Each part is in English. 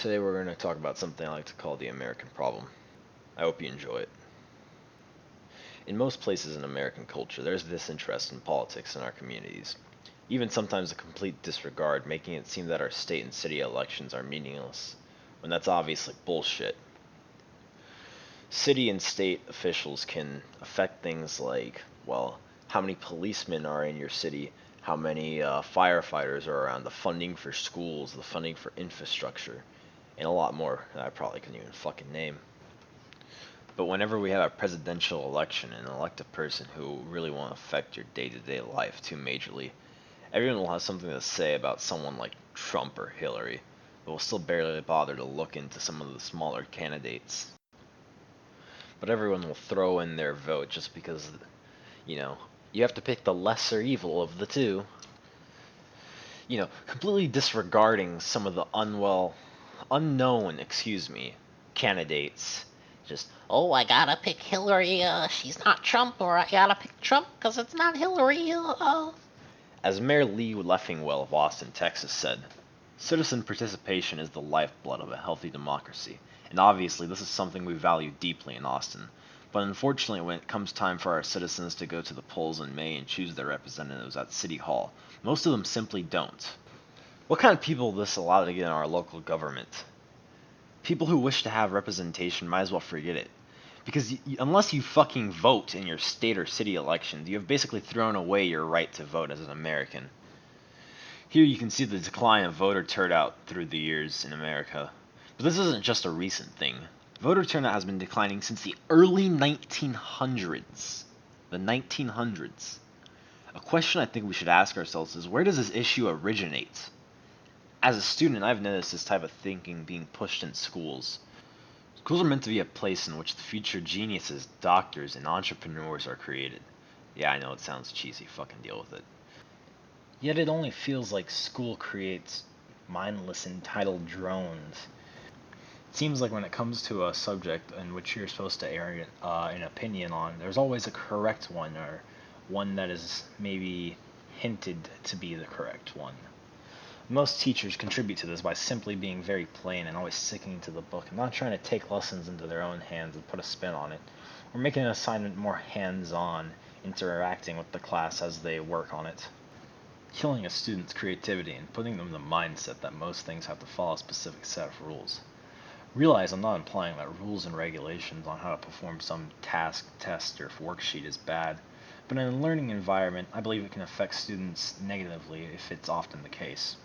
Today we're going to talk about something I like to call the American problem. I hope you enjoy it. In most places in American culture, there's disinterest in politics in our communities. Even sometimes a complete disregard, making it seem that our state and city elections are meaningless, when that's obviously bullshit. City and state officials can affect things like, well, how many policemen are in your city, how many firefighters are around, the funding for schools, the funding for infrastructure, and a lot more that I probably couldn't even fucking name. But whenever we have a presidential election and elect a person who really won't affect your day-to-day life too majorly, everyone will have something to say about someone like Trump or Hillary, but will still barely bother to look into some of the smaller candidates. But everyone will throw in their vote just because, you know, you have to pick the lesser evil of the two. Completely disregarding some of the unknown, candidates. Just, Oh, I gotta pick Hillary. She's not Trump, or I gotta pick Trump because it's not Hillary. as Mayor Lee Leffingwell of Austin, Texas said, citizen participation is the lifeblood of a healthy democracy, and obviously this is something we value deeply in Austin. But unfortunately, when it comes time for our citizens to go to the polls in May and choose their representatives at City Hall, most of them simply don't. What kind of people will this allow to get in our local government? People who wish to have representation might as well forget it. Because unless you fucking vote in your state or city elections, you have basically thrown away your right to vote as an American. Here you can see the decline of voter turnout through the years in America. But this isn't just a recent thing. Voter turnout has been declining since the early 1900s. The 1900s. A question I think we should ask ourselves is, where does this issue originate? As a student, I've noticed this type of thinking being pushed in schools. Schools are meant to be a place in which the future geniuses, doctors, and entrepreneurs are created. Yeah, I know it sounds cheesy, fucking deal with it. Yet it only feels like school creates mindless entitled drones. It seems like when it comes to a subject in which you're supposed to air an opinion on, there's always a correct one, or one that is maybe hinted to be the correct one. Most teachers contribute to this by simply being very plain and always sticking to the book and not trying to take lessons into their own hands and put a spin on it, or making an assignment more hands-on, interacting with the class as they work on it. Killing a student's creativity and putting them in the mindset that most things have to follow a specific set of rules. Realize I'm not implying that rules and regulations on how to perform some task, test, or worksheet is bad, but in a learning environment, I believe it can affect students negatively if it's often the case.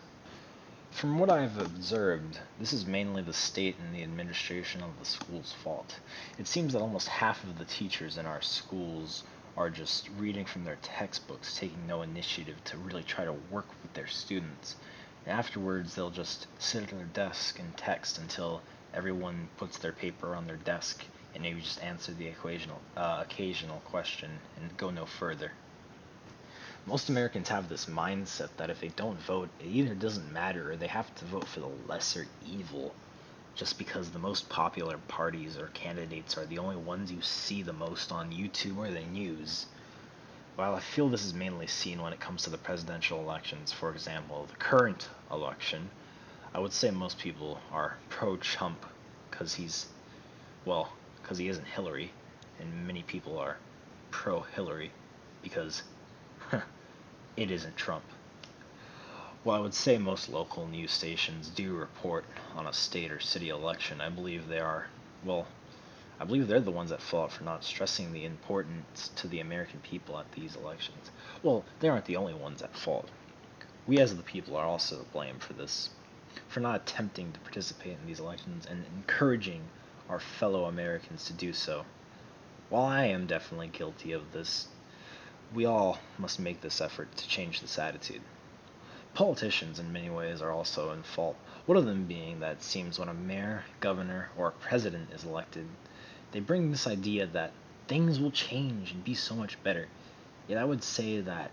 From what I've observed, this is mainly the state and the administration of the school's fault. It seems that almost half of the teachers in our schools are just reading from their textbooks, taking no initiative to really try to work with their students. And afterwards, they'll just sit at their desk and text until everyone puts their paper on their desk and maybe just answer the occasional question and go no further. Most Americans have this mindset that if they don't vote, it either doesn't matter or they have to vote for the lesser evil just because the most popular parties or candidates are the only ones you see the most on YouTube or the news. While I feel this is mainly seen when it comes to the presidential elections, for example, the current election, I would say most people are pro-Trump because he isn't Hillary, and many people are pro-Hillary because it isn't Trump. While I would say most local news stations do report on a state or city election, I believe they're the ones at fault for not stressing the importance to the American people at these elections. Well, they aren't the only ones at fault. We as the people are also to blame for this, for not attempting to participate in these elections and encouraging our fellow Americans to do so. While I am definitely guilty of this, we all must make this effort to change this attitude. Politicians, in many ways, are also in fault. One of them being that it seems when a mayor, governor, or a president is elected, they bring this idea that things will change and be so much better. Yet I would say that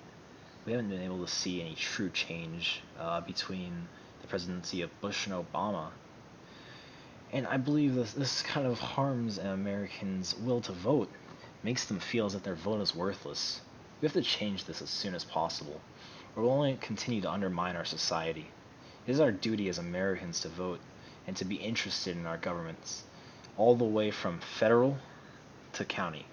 we haven't been able to see any true change between the presidency of Bush and Obama. And I believe this kind of harms an American's will to vote, makes them feel as if their vote is worthless. We have to change this as soon as possible, or we'll only continue to undermine our society. It is our duty as Americans to vote. and to be interested in our governments, all the way from federal to county.